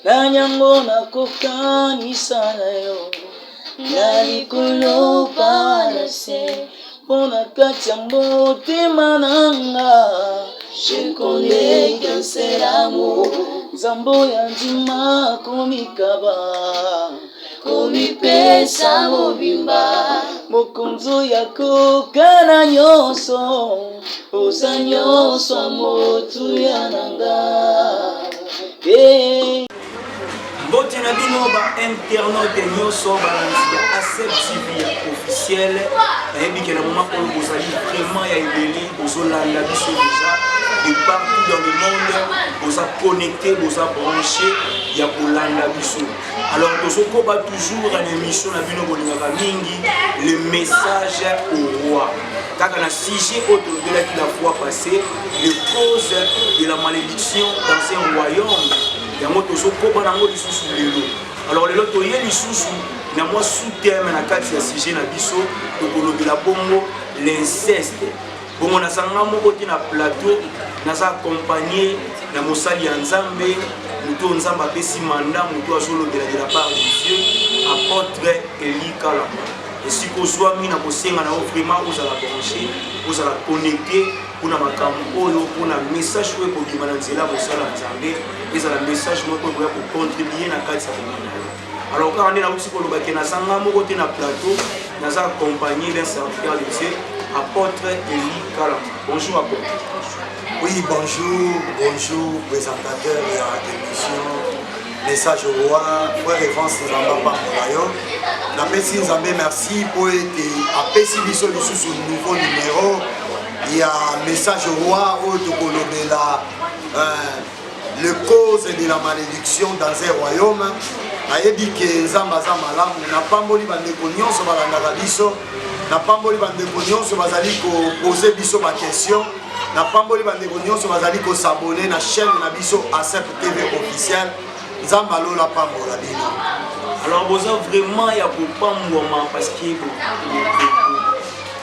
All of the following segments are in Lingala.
nanyango nakokanisa na yo na likolo palase mpona kati ya motema nanga. Je connais qu'un seul amour, Zambo ya ndima komikaba komipesa mobimba mokonzo ya kokana nyonso oza nyonso motu ya nanga. Mbote na bino ba internaute nyonso balanzi ya ASEP TV ya officiel nayebi ke na moment oyo bozali vraiment ya ebele bozolanda biso déjà de partout dans le monde, boza connecté, boza branché ya kolanda biso. Alors tozokoba toujours en émission na bino bolingaka mingi le message au roi. Kaka na sujet autre de la fois passée, les causes de la malédiction dans un royaume. Yango tozokoba nango lisusu lelo. Alors lelo toye lisusu na moi sous terme na kati ya sujet na biso tokolobela bongo l'inceste. Bongo na sanga moko ti na plateau naza accompagné na mosali ya Nzambe muto Nzambe apesi mandat muto azolobela de la part de Dieu apôtre Eli Kalamba. Et si kozwami na kosenga na vraiment ozala branché ozala connecté kuna makambo oyo kuna message oyo kobima na nzela mosala Nzambe ezala message moko oyo ko contribuer na kati ya bomona. Alors quand on est là aussi koloba ke na sanga moko ti na plateau naza accompagné d'un serviteur de Dieu apôtre Eli Kalamba. Bonjour apôtre. Oui, bonjour, présentateur de l'émission Message au roi, frère et France Nzamba Pamolayo. Napesi Nzambe merci pour être apesi biso lisusu nouveau numéro. Il y a Message au roi où tokolobela le cause de la malédiction dans un royaume. Ayebi ke Nzamba za malamu na pamboli bandeko nyonso balandaka biso. Na pamboli bandeko nyonso bazali ko poser biso ba question. Na pamboli bandeko nyonso bazali ko s'abonner na chaîne na biso ASEP TV officiel. Nzamba lola pambola bino. Alors boza vraiment ya kopambwama parce que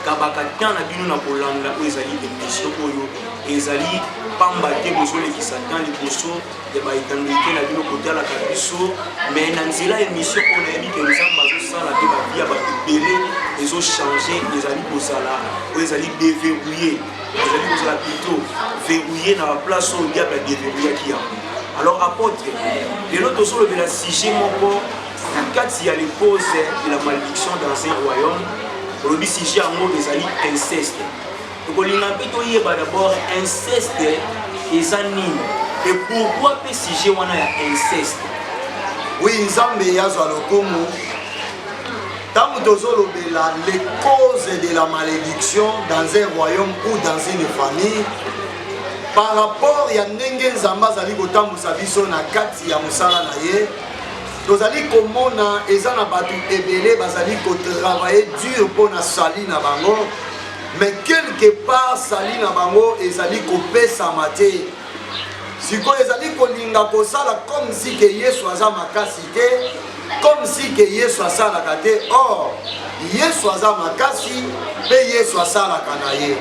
kabaka tana bino na kolanda oyo ezali émission oyo ezali pamba te bozolekisa tan liboso ya baéternité na bino kotalaka biso mais na nzela émission oyo nayebi ke Nzambe azosala mpe bavi ya bato ebele ezochange ezali kozala oyo ezali déverrouillé ezali kozala plutôt verrouillé na baplace oyo diable adéverrouillaki yango. Alors apôtre, lelo tozolobela sujet moko na kati ya les causes de la malédiction dans un royaume. Le sujet yango ezali inceste. Tokolinga mpe toyeba d'abord inceste eza nini et pourquoi pe sujet wana ya inceste. Oui, Nzambe yazwa lokomo. Tant tozolobela les causes de la malédiction dans un royaume ou dans une famille. Par rapport à ndenge Nzambe azali kotambusa biso na kati ya mosala na ye, tozali komona eza na bato ebele bazali kotravailler dur mpona sali na bango, mais quelque part sali na bango ezali kopesama te. Sikoyo ezali kolinga kosala comme si ke Yesu aza makasi te, comme si ke Yesu asalaka te. Or Yesu aza makasi mpe Yesu asalaka na ye.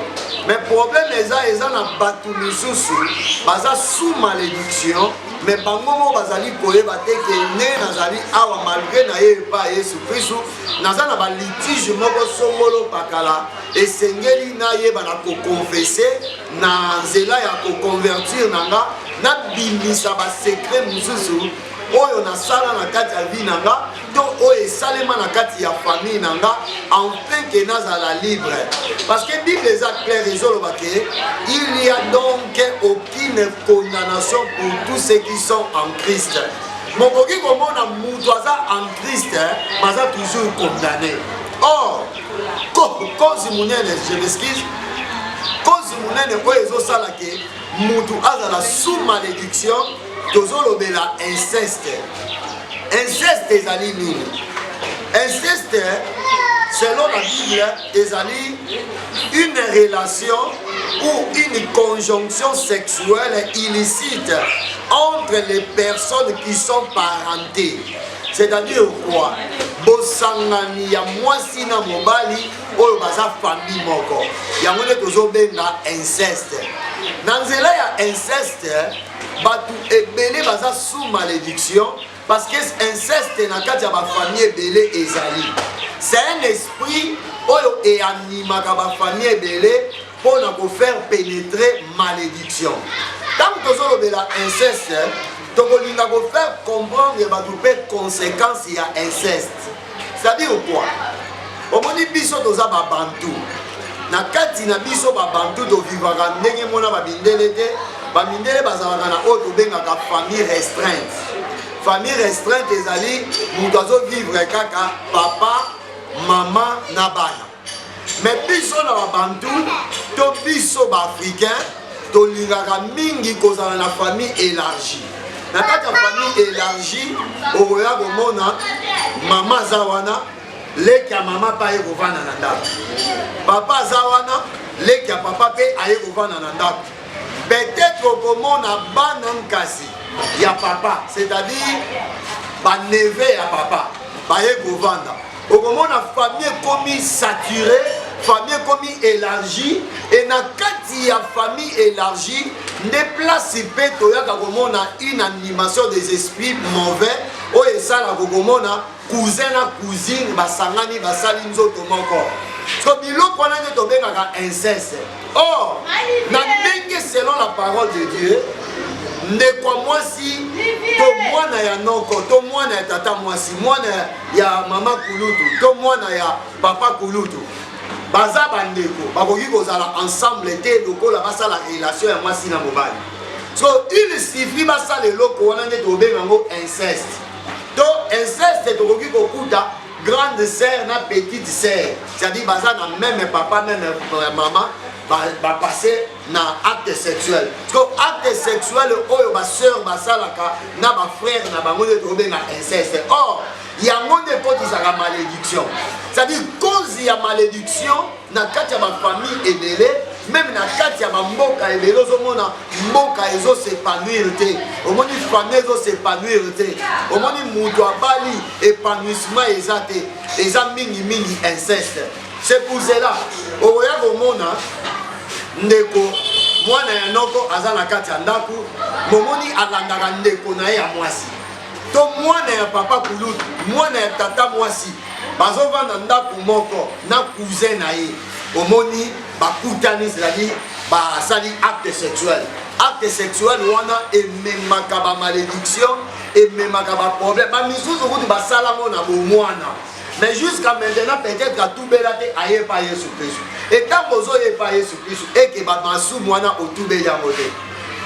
Mais problème eza na bato misusu baza sous malédiction, mais bango mo bazali koyeba te ke nde nazali awa malgré na ye pa Yesu Kristu naza na balitige moko songolo pakala esengeli nayeba na kokonfese na nzela ya koconvertir nanga nabimisa basekret mosusu oyo nasala na kati ya vie nanga to oyo esalema na kati ya famille nanga enfin que nazala libre. Parce que Bible est claire, il n'y a donc aucune condamnation pour tous ceux qui sont en Christ. Mon coquille comme on a moutoisa en Christ, mais toujours condamné. Or, cause mounene, je m'excuse, cause mounene oyo ezosalaki mutu azala sous malédiction. Tozolobela inceste. Inceste ezali nini? Inceste, selon la Bible, ezali une relation ou une conjonction sexuelle illicite entre les personnes qui sont parentées. C'est-à-dire quoi? Bosangani ya mwasi na mobali oyo baza famille moko. Yango nde tozobenga inceste. Dans nzela ya inceste, batu ebele baza sous malédiction parce que inceste na kati ya ba famille ebele ezali. C'est un esprit oyo e animaka ba famille ebele pour na faire pénétrer malédiction. Tant que tozolo bela inceste, tokolinga ko faire comprendre batu pe conséquences ya inceste. C'est-à-dire quoi? Omoni biso toza ba bantu. Na kati na biso ba bantu to vivaka ndenge mona ba bindele te, ba mindele bazalaka na oyo tobengaka famille restreinte. Famille restreinte ezali mutu azo vivre kaka papa, maman na bana. Mais biso na ba bantu to biso ba africain tolingaka mingi kozala na famille élargie. Na kati ya famille élargie okoya komona mama aza wana leki ya mama pa aye kovanda na ndako, papa aza wana leki ya papa pe aye kovanda na ndako. Peut-être okomona bana nkasi ya papa, c'est-à-dire baneve ya papa baye kovanda. Okomona famille komi saturée, famille komi élargie, et na kati ya famille élargie ne place pe toyaka komona une animation des esprits mauvais oyo esala kokomona cousin na cousine basangani basali nzoto moko. So biloko wana nde tobengaka inceste. Or na ndenge selon la parole de Dieu, ndeko mwasi to mwana ya noko to mwana ya tata mwasi, mwana ya mama kulutu to mwana ya papa kulutu, baza bandeko bakoki kozala ensemble te lokola basala relation ya mwasi na mobali. So il suffit basala eloko wana nde tobengango inceste. To inceste tokoki kokuta grande sœur na petite sœur, c'est-à-dire baza na même papa même maman ba passer na acte sexuel. Parce que acte sexuel oyo ba sœur basalaka na ba frère na bango nde tobenga inceste. Or yango nde kotisaka malédiction, c'est-à-dire cause ya malédiction na kati ya ba famille ebele, même na kati ya ba mboka ebele ozomona mboka ezo s'épanouir te, omoni famille ezo s'épanouir te, omoni mutu abali épanouissement eza te, eza mingi mingi inceste. C'est pour cela okoya komona ndeko mwana ya noko aza na kati ya ndako, momoni alandaka ndeko na ye ya mwasi, to mwana ya papa kulutu mwana ya tata mwasi bazovanda ndako moko na cousin na ye, omoni bakutani, c'est-à-dire basali acte sexuel. Acte sexuel wana ememaka ba malédiction, ememaka ba problème, ba misusu kuti basala mona bomwana. Mais jusqu'à maintenant, peut-être qu'à tout belate aye pa Yesu Christ. Et tant que vous n'avez pas Yesu Christ, et que vous avez mwana au tout belate.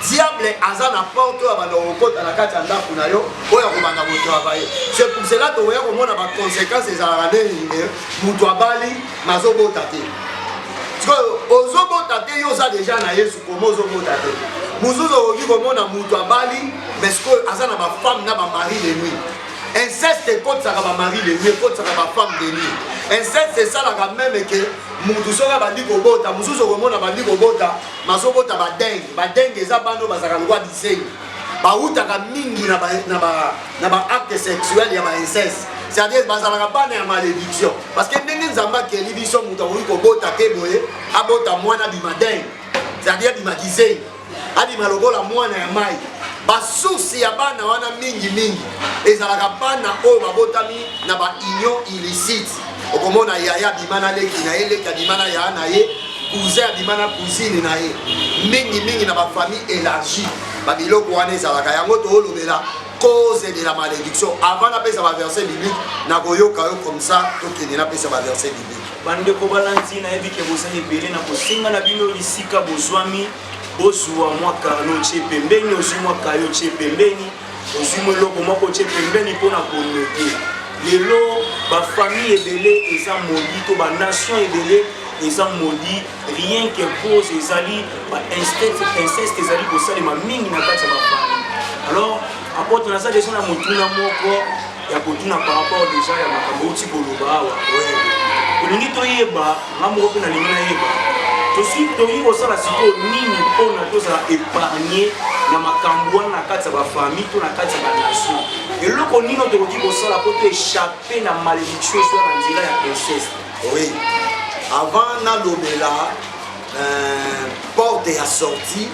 Diable aza na porte à la carte en dako yo, oya komanda ko travailler. C'est pour cela que vous voyez comment on a des conséquences des arabes mutu abali mazobota te. Parce que ozobota te yo za déjà na Yesu comme ozobota te. Muzuzo oki komona mutu abali, mais ce que aza na ba femme na ba mari de nuit. Inceste contre ça va mari de nuit, contre ça va femme de nuit. Inceste c'est ça la même que mutu soka bandi ko bota, musuzo komona bandi ko bota, mazobota ba dengue eza bano bazaka lwa disenyi. Ba utaka mingi na ba acte sexuel ya ba inceste. C'est-à-dire bazalaka bana ya malédiction. Parce que ndenge nzamba ke libiso mutu ko bota ke boye, abota mwana bi madengue. C'est-à-dire bi madisenyi. Adi malogola mwana ya mai. Ba source ya bana wana mingi mingi ezalaka bana oyo babotami na ba union illicite. Okomona yaya bimana leki na ye, leki bimana ya na ye, cousin bimana cousine na ye, mingi mingi na ba famille élargie. Ba biloko wana ezalaka yango to olobela cause de la malédiction. Avant na pesa ba verset biblique na koyoka yo comme ça to kende na pesa ba verset biblique. Bande ko balanti na yebi ke bosani belé na kosinga na bino lisika bozwami bozwa mwaka no che pembeni ozu mwaka yo che pembeni ozu mweloko mwako che pembeni pona konote lelo ba famille ebele eza moli to ba nation ebele eza moli rien que cause ezali ba inceste ezali kosalema mingi na kati ya ba famille. Alors apôtre na ça déjà na motuna moko ya kotuna par rapport déjà ya makambo uti koloba awa olingi toyeba ngamoko pe na lingi na yeba tosi toyi osala siko nini pona tozala épargner na makambo na kati ya ba famille to na kati ya ba nation eloko nino tokoki kosala po to échapper na malédiction sur na nzela ya inceste. Oui, avant na lobela porte ya sortie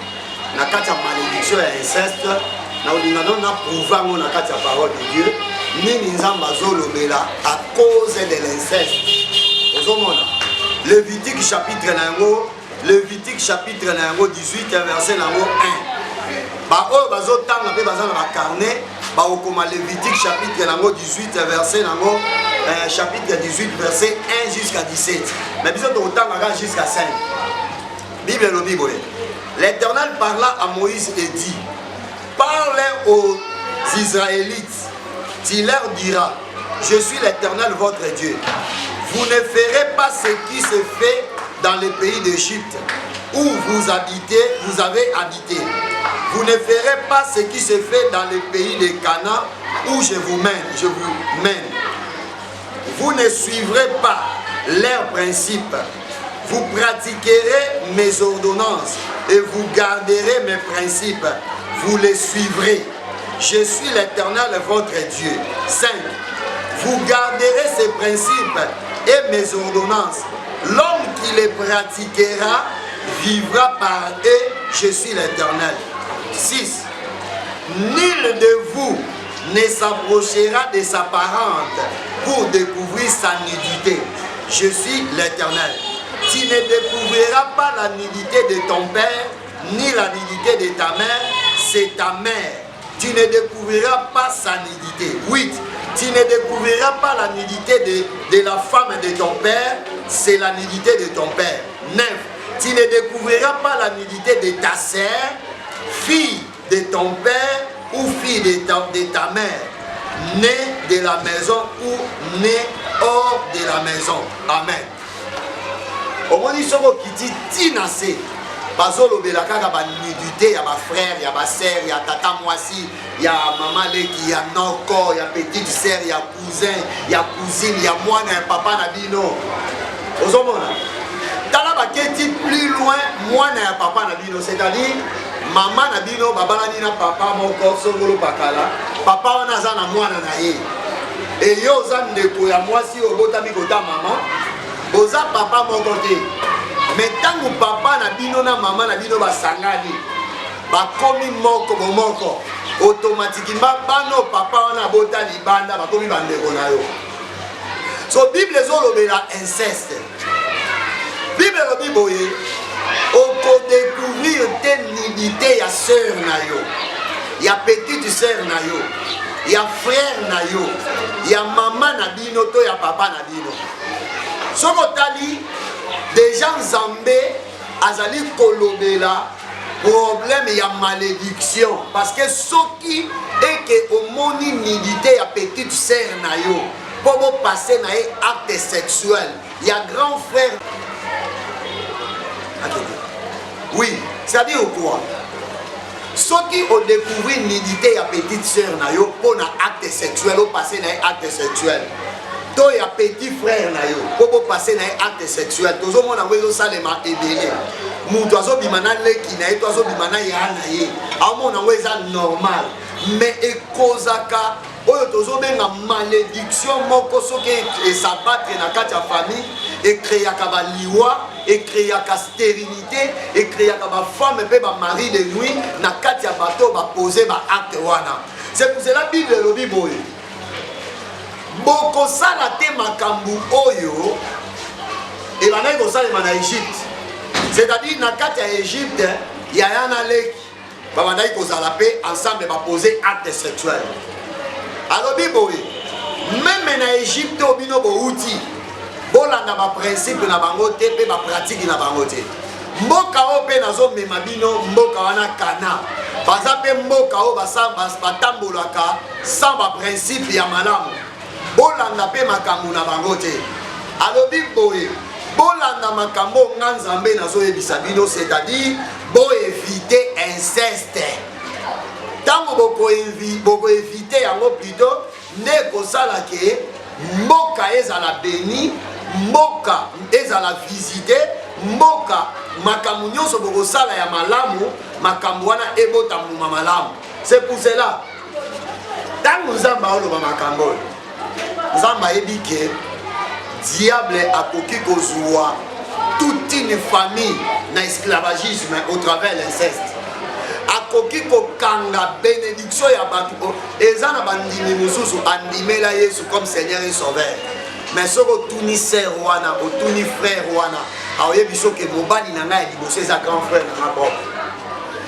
na kati ya malédiction ya inceste na olinga non na prouver ngo na kati ya parole de Dieu nini nzambe azolobela à cause de l'inceste ozomona Lévitique chapitre na yango Lévitique chapitre na yango 18 verset na yango 1 ba oyo bazotanga mpe baza na bacarnet baokoma Lévitique chapitre na yango 18 verset na yango chapitre 18 verset 1 jusqu'à 17 mais biso tokotangaka jusqu'à 5 Bible elobi boye l'Éternel parla à Moïse et dit parle aux Israélites tu leur diras je suis l'Éternel votre Dieu vous ne ferez pas ce qui se fait dans le pays d'Égypte où vous avez habité vous ne ferez pas ce qui se fait dans le pays de Canaan où je vous mène vous ne suivrez pas leurs principes vous pratiquerez mes ordonnances et vous garderez mes principes vous les suivrez je suis l'Éternel votre Dieu 5 vous garderez ces principes et mes ordonnances l'homme qui les pratiquera vivra par eux je suis l'Éternel 6 nul de vous ne s'approchera de sa parente pour découvrir sa nudité je suis l'Éternel tu ne découvriras pas la nudité de ton père ni la nudité de ta mère c'est ta mère tu ne découvriras pas sa nudité 8 tu ne découvriras pas la nudité de la femme de ton père c'est la nudité de ton père 9 tu ne découvriras pas la nudité de ta sœur fille de ton père ou fille de ta mère née de la maison ou née hors de la maison amen omoni soko kiti tina se bazolobela kaka banudité ya bafrère ya basere ya tata mwasi ya mama leki ya noko ya petite sere ya cousin ya cousine ya mwana ya papa na bino ozomona tala baketi plus loin mwana ya papa na bino c'est-à-dire mama na bino babalani na papa moko songolo bakala papa wana aza na mwana na ye eyo oza ndeko ya mwasi obotami kota mama boza papa moko te mais ntango papa na bino na mama na bino basangani bakomi moko bomoko automatiquement bano papa wana bota libanda bakomi bandeko na yo so bible ezolobela inceste bible elobi boye okodécouvrir te nudité ya sœur na yo ya petite sœur na yo ya frère na yo ya mama na bino to ya papa na bino soko tali déjà Nzambe azali kolobela problème ya malédiction parce que soki eke omoni nudité ya petite sœur na yo po bo passer na ye acte sexuel ya grand frère oui c'est-à-dire quoi soki o découvrir nudité ya petite sœur na yo po na acte sexuel o passer na ye acte sexuel to ya petit frère na yo po passer na acte sexuel tozomona ngo ezosalema ebele mutu azobima na leki na ye to azobima na ya na ye amona ngo eza normal mais ekozaka oyo tozobenga malédiction moko soki esabatre na kati ya famille ekreaka baliwa ekreaka stérilité ekreaka bafemme mpe bamari de nuit na kati ya bato bapose baacte wana c'est pour cela bible elobi boye bokosala te makambo oyo ebandaki kosalema na Égypte c'est-à-dire na kati ya Égypte yaya na leki babandaki kozala mpe ensemble bapose acte sexuel alobi boye meme na Égypte oyo bino bouti bolanda baprincipe na bango te mpe bapratike na bango te mboka oyo mpe nazomema bino mboka wana Kana baza mpe mboka oyo batambolaka sans baprincipe ya malamu bolanda mpe makambo na bango te alobi boye bolanda makambo nga Nzambe nazoyebisa bino c'est-à-dire boevite inceste ntango bokoevite yango plutôt nde ekosala ke mboka ezala béni mboka ezala visite mboka makambo nyonso bokosala ya malamu makambo wana ebota mbuma malamu c'est pour cela ntango Nzambe aoloba makambo oyo Nzambe ayebi ke diable akoki kozwa toute une famille na esclavagisme au travers l'inceste. Akoki kokanga bénédiction ya bato eza na bandimi mosusu andimela Yesu comme Seigneur et Sauveur. Mais soko tuni sœur wana, otuni frère wana, aoyebi soki mobali na ngai liboso eza grand frère na nga propre.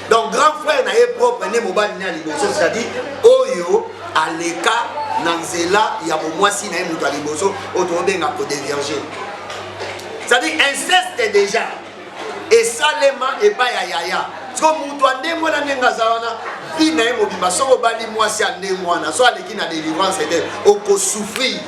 Donc grand frère na ye propre ne mobali na liboso, c'est-à-dire oyo aleka na nzela ya bomwasi na ye moto liboso otobenga ko dévierger. C'est-à-dire inceste déjà et salema et pas ya yaya. Parce que mutu ande mwana nenga zawana vi na ye mobimba soko bali mwasi ande mwana so aleki na délivrance ete oko souffrir.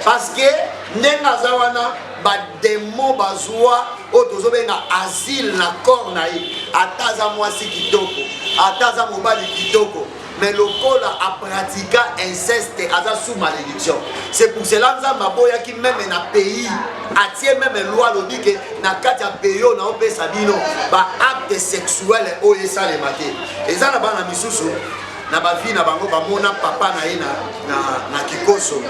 Parce que nenga zawana ba démon bazwa otozobenga asile na corps na ye ataza mwasi kitoko ataza mobali kitoko. Mais le col a pratiqué inceste à sous malédiction. C'est pour cela que Maboya qui même dans le pays a même loi le dit que dans quatre pays on a sabino ba acte sexuel au ça les maté. Et ça na bana misusu na ba vie na bango ba mona papa na ina na kikoso.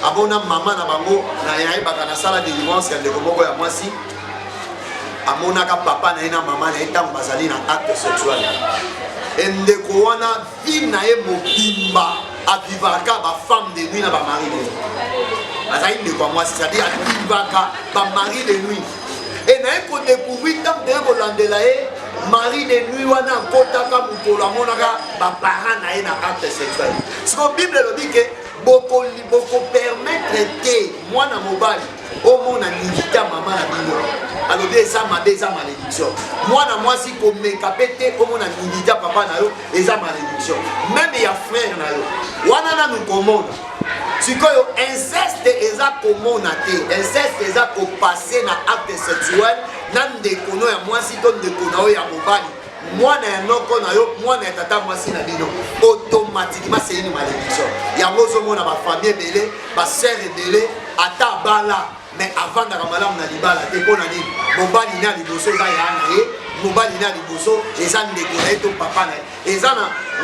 Abona maman na bango na yaye ba na sala de divorce de komoko ya mwasi. Amona ka papa na ina maman na etam bazali na acte sexuel. Ndeko wana vi na ye mobimba avivaka ba femme de nuit na ba mari de nuit. Azali ndeko moi c'est-à-dire avivaka ba mari de nuit. Et na ko découvrir tant de ko landela ye mari de nuit wana kotaka mukolo amonaka ba parents na ye na acte sexuel. Ce que Bible le dit que beaucoup permettre te mwana mobali au monde a nivita maman na bino. Alors ça m'a des malédiction. Moi na moi si comme me capete au monde a nivita papa na yo et ça malédiction. Même il y a frère na yo. Wana na nous commande. Si quoi inceste eza commande te. Inceste eza ko passer na acte sexuel nan de kono ya moi si ton de kono ya mobali. Moi na noko na yo, moi na tata moi si na bino. Automatiquement c'est une malédiction. Ya mozo mona ba famille belé, ba sœur belé, ata bala. Mais avant de ramalam na libala te pona ni mobali na liboso za ya na ye mobali na liboso eza ndeko na to papa na eza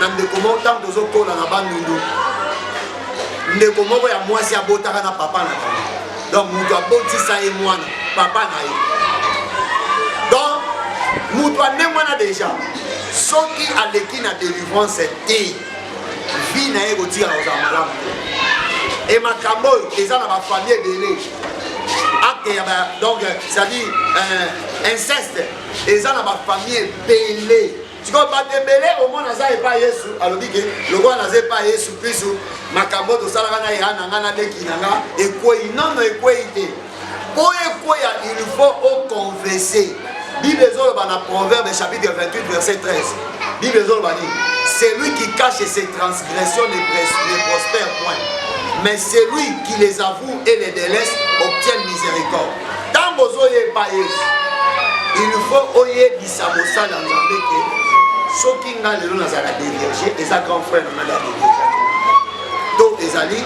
na ndeko mo tant dozo kola na bandundu ndeko moko ya mwasi abotaka na papa na kana donc mutu abotisa ye mwana papa na ye donc mutu ane mwana déjà soki aleki na délivrance te vi na ye kotika na ozala malamu te et makambo eza na bafamille ebele acte donc c'est-à-dire inceste et ça dans ma famille belé tu vois pas de belé au moins ça est pas Yesu alors dit que le roi n'a pas Yesu Christ makambo to sala kana ya na de kinanga et quoi non et quoi ité pour quoi il faut au confesser Bible zolo dans Proverbe chapitre 28 verset 13 Bible zolo dit c'est lui qui cache ses transgressions ne prospère point. Mais celui qui les avoue et les délaisse obtient miséricorde. Tant que vous n'avez pas il faut oyer bisamosa dans l'Amérique. Ceux qui ont le nom de la dévierge, et sa grand frère n'a pas dévierge. Donc, les alliés,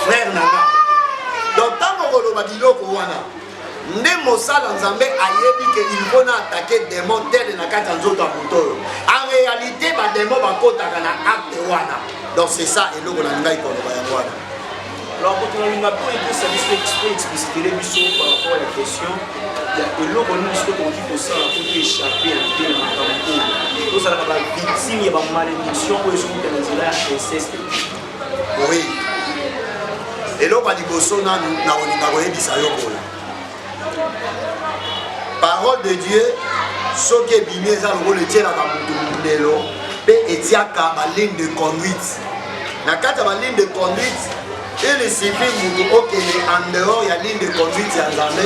frère Nana. Donc, tant que vous avez dit que Nemosa dans Zambé a dit qu'il faut attaquer des démons tels dans quatre autres moutons. En réalité, les démons vont attaquer un acte wana. Donc c'est ça et l'eau on a eu qu'on va voir. Alors quand on a eu ma peau et tout ça expliciter les missions par rapport à la question et l'eau on nous qu'on dit que ça pour échapper un peu dans le camp. Tout ça la victime il y a une malédiction ou est-ce que nous là inceste. Oui. Et l'eau va dire que ça na on a bisayo bola. Parole de Dieu ce qui est bimé ça le tient dans mon ndelo. Et tiaka ma ligne de conduite. Na kata ma ligne de conduite, il suffit de en dehors il y a ligne de conduite ya Nzambe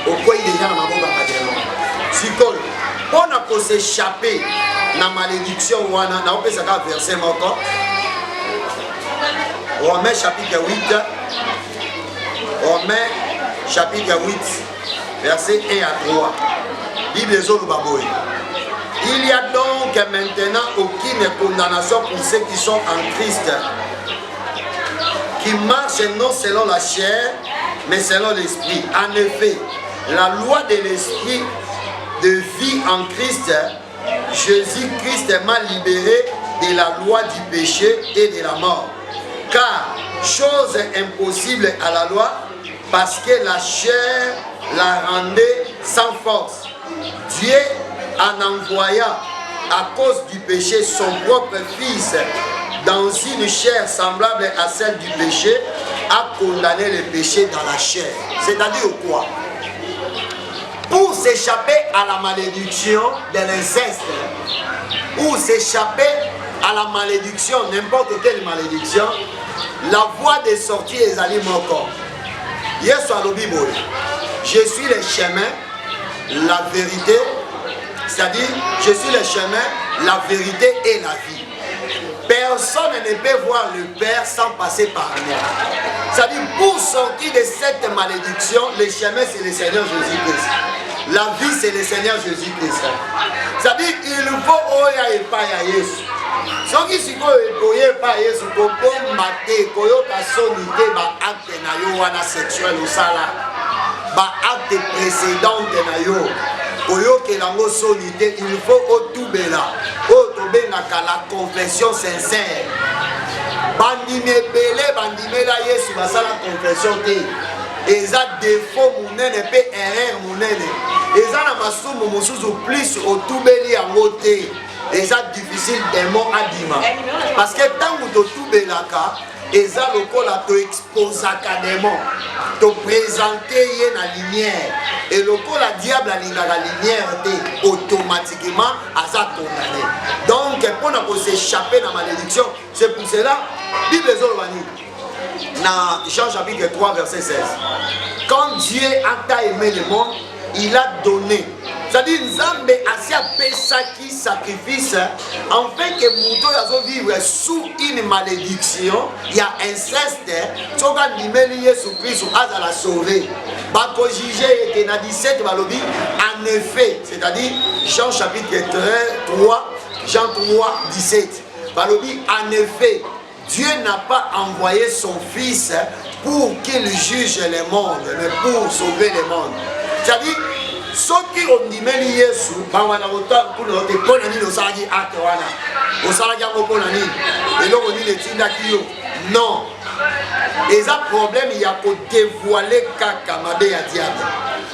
au quoi il est dans ma boka kadelo. Sikol, pour s'échapper na malédiction wana na opesa ka verset moko. Romains chapitre 8. Romains chapitre 8 verset 1 à 3. Bible zolo baboy. Il y a donc maintenant aucune condamnation pour ceux qui sont en Christ, qui marchent non selon la chair, mais selon l'esprit. En effet, la loi de l'esprit de vie en Christ, Jésus-Christ m'a libéré de la loi du péché et de la mort. Car, chose impossible à la loi, parce que la chair la rendait sans force. Dieu en envoya à cause du péché son propre Fils dans une chair semblable à celle du péché, a condamné le péché dans la chair. C'est-à-dire quoi? Pour s'échapper à la malédiction de l'inceste, ou s'échapper à la malédiction, n'importe quelle malédiction, la voie de sortie est allée mon corps. Yesu alobi boye. Je suis le chemin, la vérité, c'est-à-dire je suis le chemin, la vérité et la vie. Personne ne peut voir le Père sans passer par moi. C'est-à-dire pour sortir de cette malédiction, le chemin c'est le Seigneur Jésus-Christ. La vie c'est le Seigneur Jésus-Christ. C'est-à-dire qu'il faut oya et pas ya Yesu. Ce qui se oya et pas Yesu, pour combattre, koyoka sonité, ba acte na yo wana sexuel au sala, ba acte précédent na yo. Oyokelango sonité, il faut otubela, otobenaka la confession sincère. Bandimebele, bandimela Yesu basala confession te. Eza défaut munene pe erreur munene. Eza na masumu mususu plus otubeli yango te. Eza difficile démon adima. Parce que tant que totubelaka, eza lokola to exposaka démon, to présenter yé na lumière. Et lokola diable alingaka lumière te, automatiquement aza condamné. Donc pour ne s'échapper dans la malédiction, c'est pour cela Bible ezolobani na Jean chapitre 3 verset 16. Quand Dieu a aimé le monde, il a donné. C'est-à-dire Nzambe asia pesaki sacrifice afin que muto yazo vivre sous une malédiction, il y a inceste, tsoka limeli Yesu Christ azala sauver. Bako jugé et na 17 balobi en effet, c'est-à-dire Jean chapitre 3, Jean 3 17. Balobi en effet, Dieu n'a pas envoyé son fils pour qu'il juge le monde, mais pour sauver le monde. C'est-à-dire soki ondimeli Yesu bawana ota kuna te pona ni osaki acte wana osala yango pona ni eloko ni letinda kiyo non eza problème ya ko dévoiler kaka mabe ya diable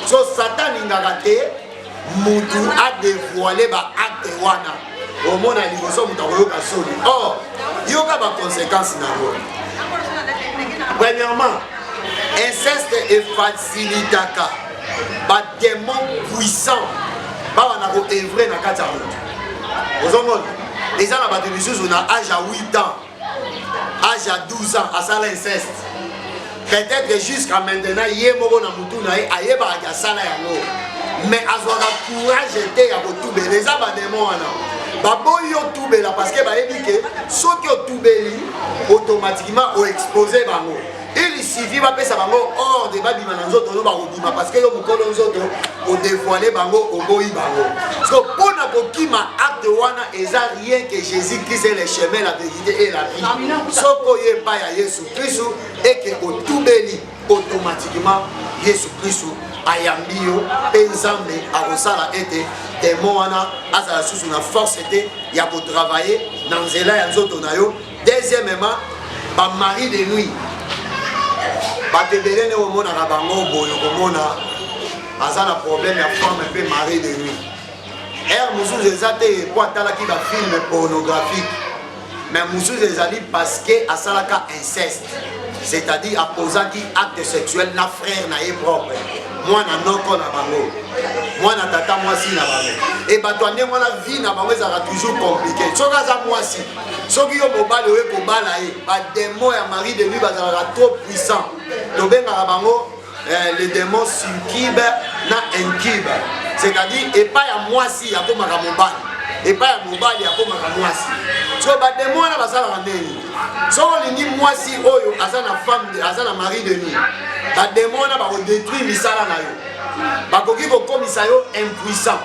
so Satan ingaka te mutu a dévoiler ba acte wana omona liboso mutu akoyoka soni or yoka ba conséquences na ngo. Premièrement, inceste et facilitaka ba démon puissant ba wana ko œuvrer na kati ya mutu. Ozomona eza na bato misusu na âge à 8 ans, âge à 12 ans asala inceste. Peut-être jusqu'à maintenant yé moko na mutu na ye ayeba ya sala yango, mais azwaka courage te ya kotubela eza ba démon wana baboyi otubela parce que bayebi ke soki otubeli automatiquement o exposer bango. Il suffit de faire ça hors de babima na nzoto no bakodima parce que yo mukolo nzoto o dévoiler bango o boyi bango. So pona kokima acte wana eza rien que Jésus Christ est le chemin, la vérité et la vie. Soko ye pa ya Yesu Christ et que o tubeli automatiquement Yesu Christ ayambi yo pe Nzambe akosala ete démon wana azala susu na force ete ya ko travailler na nzela ya nzoto na yo. Deuxièmement, ba mari de nuit batebele ne omonaka bango boyo komona aza na problème ya femme mpe mari de nuit. Ere mosusu eza te po atalaki bafilme pornographique, mais mosusu ezali parce que asalaka inceste, c'est-à-dire aposaki acte sexuel na frère na ye propre, mwana noko na bango, mwana tata mwasi na bango. Et bato ande mwana vie na bango ezalaka toujours compliqué. Soki aza mwasi, soki yo mobali oye kobala ye, badémon ya mari de nuit bazalaka trop puissant. Tobengaka bango les démons succube na incube, c'est-à-dire epai ya mwasi yakomaka mobali, epai ya mobali yakomaka mwasi. So badémon wana basalaka ndeni, so olingi mwasi oyo aza na femme, aza na mari de nuit, badémon wana bakodétruire misala na yo, bakoki kokomisa yo impuissant.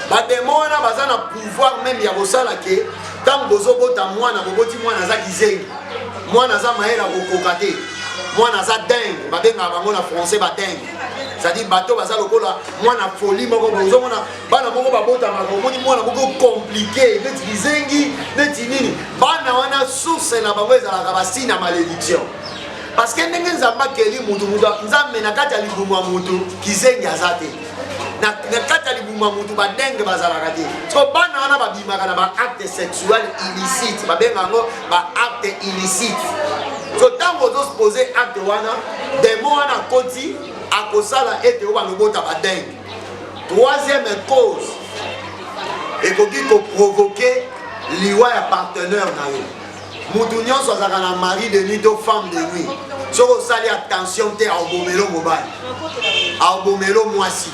Badémon wana baza na pouvoir même ya kosala ke ntango bozobota mwana boboti mwana aza kizengi, mwana aza mayela kokoka te, mwana aza dingue, babengaka bango na français badingue, c'est-à-dire bato baza lokola mwana folie moko. Bozomona bana moko babotamaka omoni mwana moko compliqué neti kizengi neti nini, bana wana source na bango ezalaka basi na malédiction. Parce que ndenge Nzambe akeli mutu, Nzambe na kati ya libumu ya mutu kizengi aza te. na kati ya libuma mutu badenge bazalaka te so bana wana babimaka na baacte sexuel illicite babenga yango baacte illicite so ntango ozospose acte wana demo wana akoti akosala ete oyo balobota badenge. Troisième cause ekoki koprovoke liwa ya partenaire na yo mutu nyonso azalaka na mari de nuit to femme de nuit soki osali attention te aobomelo mobali aobomelo mwasi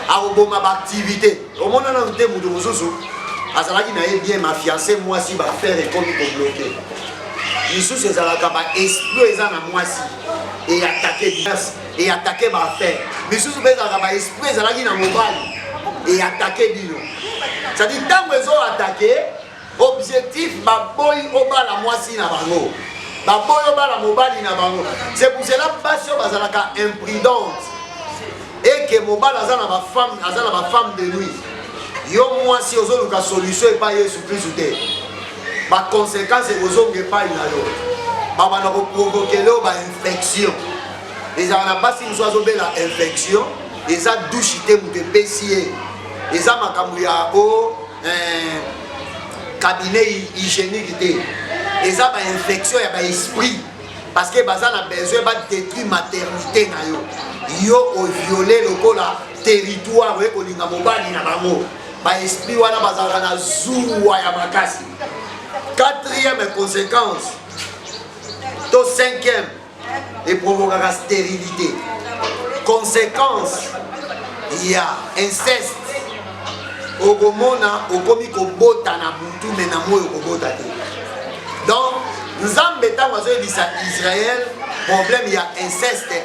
aoboma baactivité omona nanu te mutu mosusu azalaki na ye bien mafiancé mwasi baaffaire ekomi kobloke misusu ezalaka baesprit eza na mwasi eatake baaffaire misusu mpe ezalaka baesprit ezalaki na mobali eatake bino c'est-à-dire ntango ezoatake objectif baboyi obala mwasi na bango baboyi obala mobali na bango c'est pour cela basi oyo bazalaka imprudente eke mobali aza na bafemme de nuit yo mwasi ozoluka solution epai yesu kristu te baconséquence ekozonga epai na yo babanda koprovokele yo bainfection ezala na basi mosu azobela infection eza douche te moto epesi ye eza makambo ya o cabinet hygiénique te eza bainfection ya baesprit parce que baza na besoin badétruire maternité na yo yo oviole lokola territoire oye kolinga mobali na bango baesprit wana bazalaka na zuwa ya makasi. Quatrième conséquence to cinquième eprovokaka stérilité. Conséquence ya inceste okomona okomi kobota na butu me na moyo kobota te. Donc nzambe ntango azoyebisa Israël problème ya inceste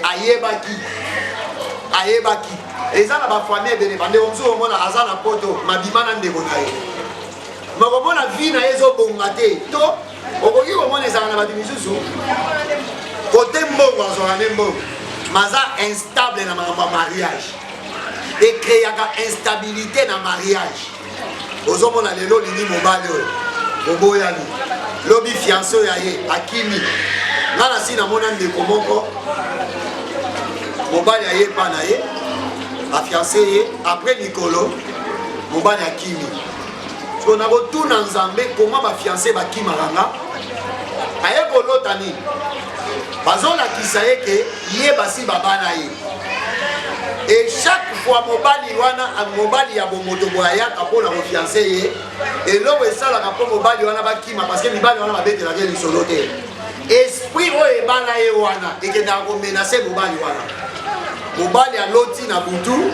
ayebaki eza na bafamille ebele bandeko mosusu omona aza na poto mabima na ndeko na ye makomona vi na ye ezobonga te to okoki komona ezala na bato misusu kote mbongo azwaka nde mbongo maza instable na makambo ya mariage ekreaka instabilité na mariage. Ozomona lelo lingi mobali oyo oboyani lobi fiancé oyo aye akimi nga na si namona ndeko moko mobali aye pa na ye afiancé ye après likolo mobali akimi so na kotuna nzambe koma bafiancé bakimaka nga aye kolota nini bazolakisa ye ke ye basi babana ye et chaque fois mobali ya bomoto boyaka mpona kofiancé ye eloko esalaka mpo mobali wana bakima parce que mibali wana babetelaka lisolo te esprit oyo ebana ye wana ekendaka komenase mobali wana mobali aloti na butu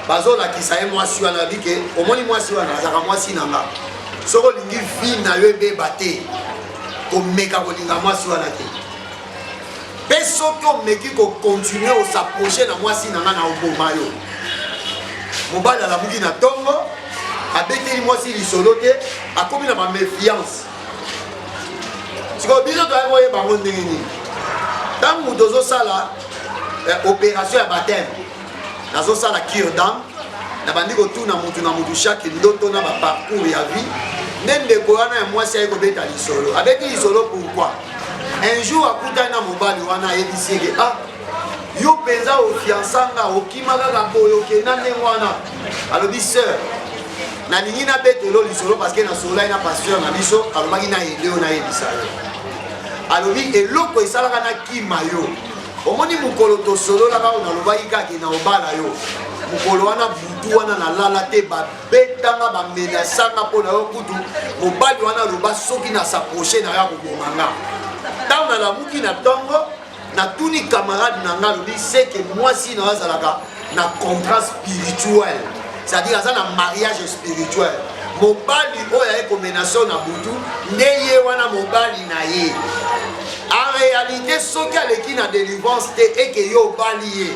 bazolakisa ye mwasi wana bike omoni mwasi wana azaka mwasi na nga soki olingi vi na yo ebeba te komeka kolinga mwasi wana te mpe soki omeki kokontinue osapproche na mwasi na nga na oboma yo mobali alamuki na ntongo abeteli mwasi lisolo te akomi na baméfiance sikoyo biso toyaki koyeba yango ndenge nini ntango moto ozosala opération ya bateme nazosala cure d'âme nabandi kotuna mutu na mutu chaque ndoto na baparcours ya vie nde ndeko wana ya mwasi aye kobeta lisolo abeti lisolo pourquoi un jour akutani na mobali wana ayebisi eke yo mpenza ofiansanga okima kaka boye okenda ndenge wana alobi sœur nalingi nabetelo lisolo parce que nasolai na pasteur na biso alobaki na yede oyo nayebisa yo alobi eloko esalaka na kima yo omoni mokolo tosololaka oyo nalobaki kaka na obala yo mokolo wana butu wana nalala te babetanga bamenasanga mpona yo kutu mobali wana aloba soki nasaproche na yo akobomanga ntango nalamuki na ntongo natuni camarade na nga alobi seke mwasi na yo azalaka na contrat spirituel c'est-à-dire aza na mariage spirituel mobali oyo aye komenase na butu nde ye wana mobali na ye en réalité soki aleki na délivrance te eke yo obali ye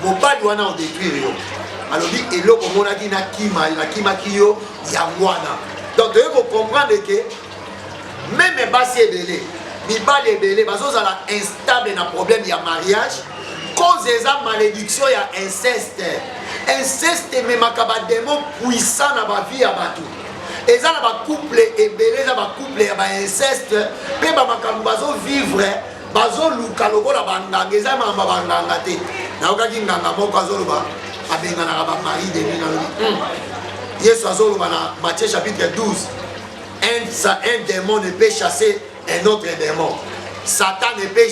mobali wana odétruire yo alobi eloko omonaki nakimaki yo yango wana donc toye kocomprendre ke meme basi ebele mibali ebele bazozala instable na problème ya mariage cause eza malédiction ya inceste ememaka bademo puissant na bavie ya bato eza na bacouple ebele eza bacouple ya bainceste mpe bamakambo bazovivre bazoluka lokola banganga eza makambo banganga te nayokaki nganga moko azoloba abenganaka bamari de lui nalobi Yesu azoloba na Matthieu chapitre 12 un démon ne peut chasser un autre démon. Satan ne peut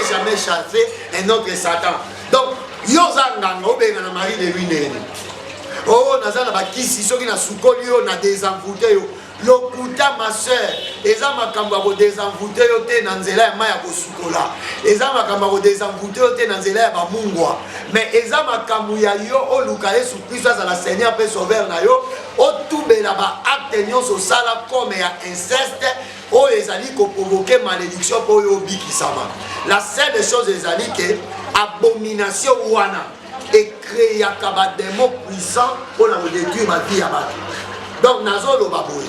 jamais chasser un autre Satan. Donc yo zanganga obengana mari de lui nene. Oh nazana bakisi soki na sukoli yo na désenvoûté yo. Lokuta ma soeur, eza makambo ya kodesenvoûte yo te na nzela ya mai ya kosukola. Eza makambo ya kodesenvoûte yo te na nzela ya bamungwa. Mais eza makambo ya yo oluka Yesu Kristo azala Seigneur pe sauveur na yo, otubela ba acte nyonso sala comme ya inceste oyo ezali koprovoke malédiction po oyo obikisama. La seule chose ezali ke abomination wana ekreaka bademo puissant mpona kodétruire bavie ya bato. Donc nazoloba boye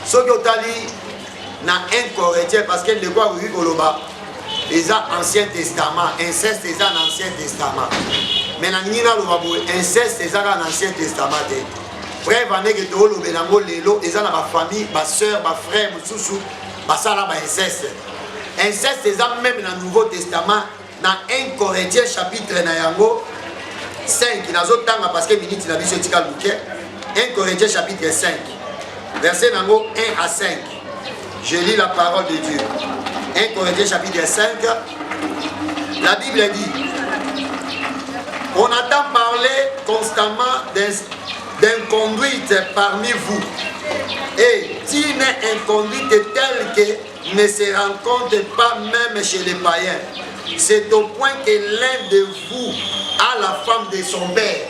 soki otali na 1 Corinthiens parce que ndeko akoki koloba eza Ancien Testament, inceste eza na Ancien Testament, mais nalingi naloba boye inceste eza kaka na Ancien Testament te. Frère vandeke toolobela yango lelo eza na bafamille basœur bafrère mosusu basala bainceste. Inceste eza même na Nouveau Testament na 1 Corinthiens chapitre na yango 5 nazotanga parce que minute na biso etika luke. 1 Corinthiens chapitre 5 verset nango 1 à 5. Je lis la parole de Dieu. 1 Corinthiens chapitre 5. La Bible dit: on entend parler constamment d'inconduite parmi vous, et d'une inconduite telle que ne se rencontre pas même chez les païens. C'est au point que l'un de vous a la femme de son père.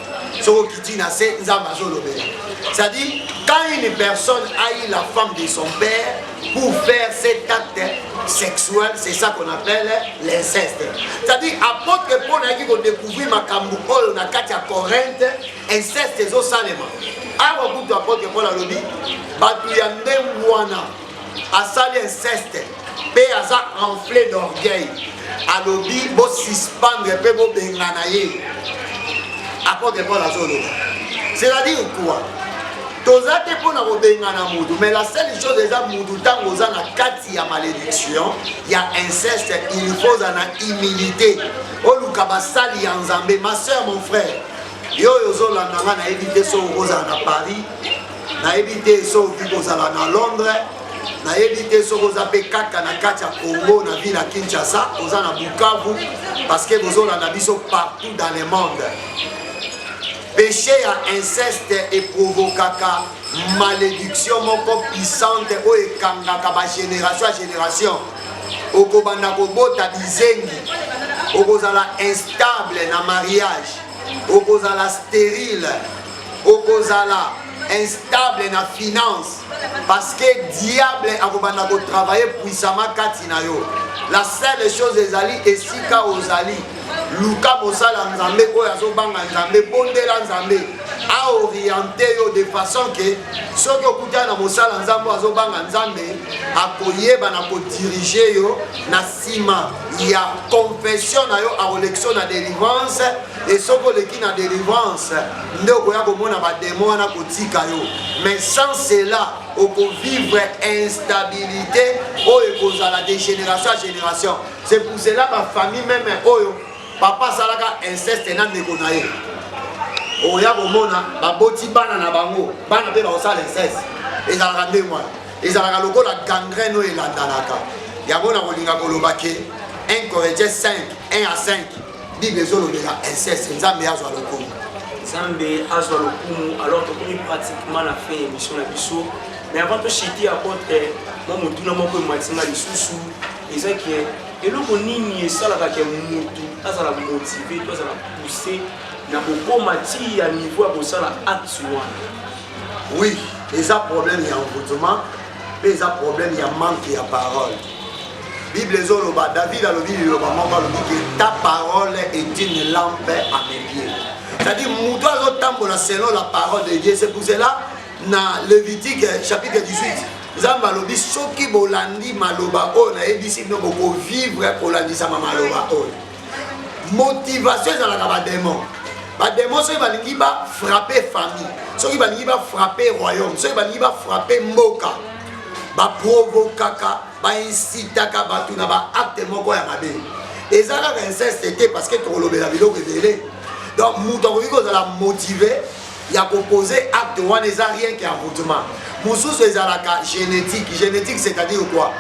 C'est-à-dire, quand une personne a eu la femme de son père pour faire cet acte sexuel, c'est ça qu'on appelle l'inceste. C'est-à-dire, apôtre Paul a dit qu'on découvrit ma camboukol na katia Corinthe, inceste ezo salema. Alors, quand apôtre Paul a dit, batuyande wana asali inceste, pe asa enflé d'orgueil. Alobi bo suspendre pe bo bengana ye. Apôtre Paul azolo. C'est-à-dire quoi? Tozate pour na bengana mudu, mais la seule chose eza mudu tango za na kati ya malédiction, ya inceste, il faut na humilité. Oluka basali ya Nzambe, ma soeur, mon frère. Yo yozolanda nga na éviter so kozala na Paris, na éviter so kozala na Londres. Na éviter ce que vous avez kaka na kati ya Congo, na ville à Kinshasa, oza na Bukavu, parce que vous avez des partout dans le monde. Péché à inceste et provocaka malédiction moko puissante o ekangaka ba génération à génération. Okobanda kobota bizengi, okozala instable na mariage, okozala stérile, okozala instable na finance, parce que diable akobanda ko travailler puissamment kati na yo. La seule chose ezali esika ozali luka mosala Nzambe oyo azobanga Nzambe bondela Nzambe a orienté yo de façon que soki okutana na mosala Nzambe azobanga Nzambe akoyeba na kodiriger yo na sima ya confession na yo a élection na délivrance, et soki oleki na délivrance nde okoya komona bademo wana kotika yo. Mais sans cela vivre instabilité oyo ekozala de génération à génération. C'est pour cela ma famille même oyo papa salaka inceste na ndeko na ye oya komona baboti bana na bango bana pe baosala inceste ezalaka nde mwana ezalaka lokola gangrène oyo elandanaka. Yango na kolinga koloba ke 1 Corinthiens 5 1 à 5 Bible ezolobela inceste Nzambe azwa lokumu. Nzambe azwa lokumu. Alors tokomi pratiquement la fin émission na biso. Mais avant de chiter apôtre moi motuna moko matinga lisusu ezaki eloko nini esalaka ke mutu azala motivé to azala poussé na kokoma ti ya niveau ya kosala acte wana. Oui, eza problème ya envoûtement, mais eza problème ya manque ya parole. Bible ezoloba David alobi liloba moko alobi que ta parole est une lampe à mes pieds. C'est-à-dire mutu azotambola selon la parole de Dieu. C'est pour cela na Lévitique chapitre 18 Nzambe alobi soki bolandi maloba oyo nayebisi bino bokovivre kolandisama maloba oyo. Motivation ezalaka badémon. Badémon soki balingi bafrappe famille, soki balingi bafrappe royaume, soki balingi bafrappe mboka, baprovokaka baincitaka bato na baacte moko ya mabe. Ezalaka inceste te parce que tokolobela biloko ebele. Donc mutu ko la motiver ya proposer acte wana eza rien qui avortement. Mosusu ezalaka génétique, c'est-à-dire quoi?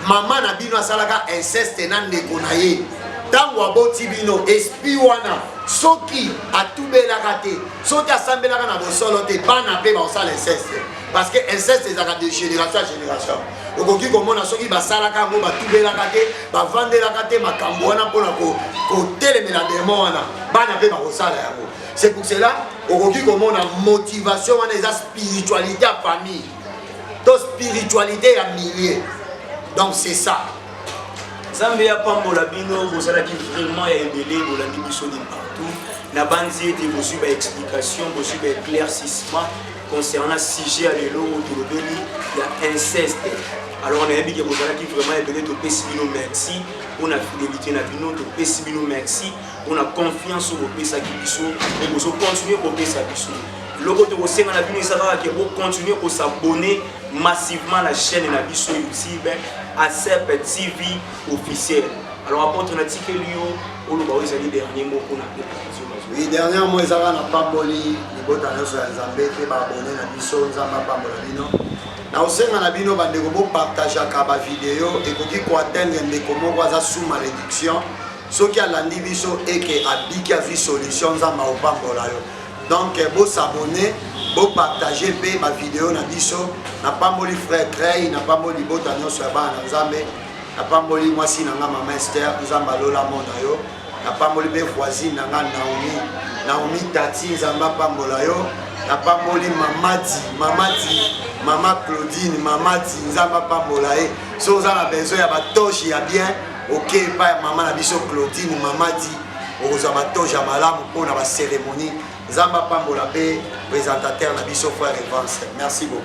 Maman na bino asalaka inceste na ndeko na ye. Tango aboti bino esprit wana soki atubelaka te, soki asambelaka na bosolo te, bana pe basala inceste. Parce que inceste ezalaka de génération à génération. Okoki komona soki basalaka yango batubelaka te, bavandelaka te makambo wana mpona kotelemela demo wana, bana pe bakosala yango. C'est pour cela okoki komona motivation wana eza spiritualité à famille. Spiritualité à milliers. Donc c'est ça. Zambé ya pambola bino bozala ki vraiment ya ebele bolandi biso de partout. Na banzi ete bosu ba explication, bosu ba éclaircissement concernant sujet à l'élo autour de lui, il y a inceste. Alors on a dit que bozala ki vraiment ebele to pesi bino merci pour la fidélité na bino, to pesi bino merci pour la confiance au pesa ki biso et bozo continuer au pesa biso. Logo de Rosenga na bino ezala ke bo continuer à s'abonner massivement à la chaîne de Nabiso YouTube ACEP TV officiel. Alors apporte un article lio au loba ezali dernier mot pour na oui, dernièrement ezala na pamboli libota na so ya Nzambe te ba abonner na biso Nzamba pambola bino. Na osenga na bino bandeko bo partager ka ba vidéo et koki ko atteindre ndeko moko aza sous malédiction. Soki alandi biso et que abiki a vu solution Nzamba o pambola yo. Donc, vous s'abonner, vous partager ma vidéo na biso, na pas moli frère Trey, na pas moli botanyo sur ba na Nzambe, na pas moli moi si nanga maman Esther, Nzamba lola mona yo, na pas moli be voisine nanga Naomi Tati Nzamba pambola yo, na pas moli Mama Claudine, Mamadi Nzamba pambola e. So za na besoin ya ba toshi ya bien, OK pa maman na biso Claudine, Mamadi, oza ba toshi ya malamu pour na ba cérémonie. Zamba Pambola B, présentateur na biso frère Evans. Merci beaucoup.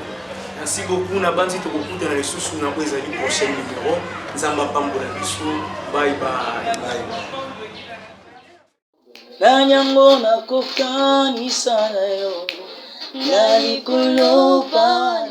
Merci beaucoup. Na banzi to beaucoup dans les sous na kwa ezali prochain numéro. Zamba Pambola biso. Bye bye. Bye. Nanyango na kokanisa na yo. Nali kulopa.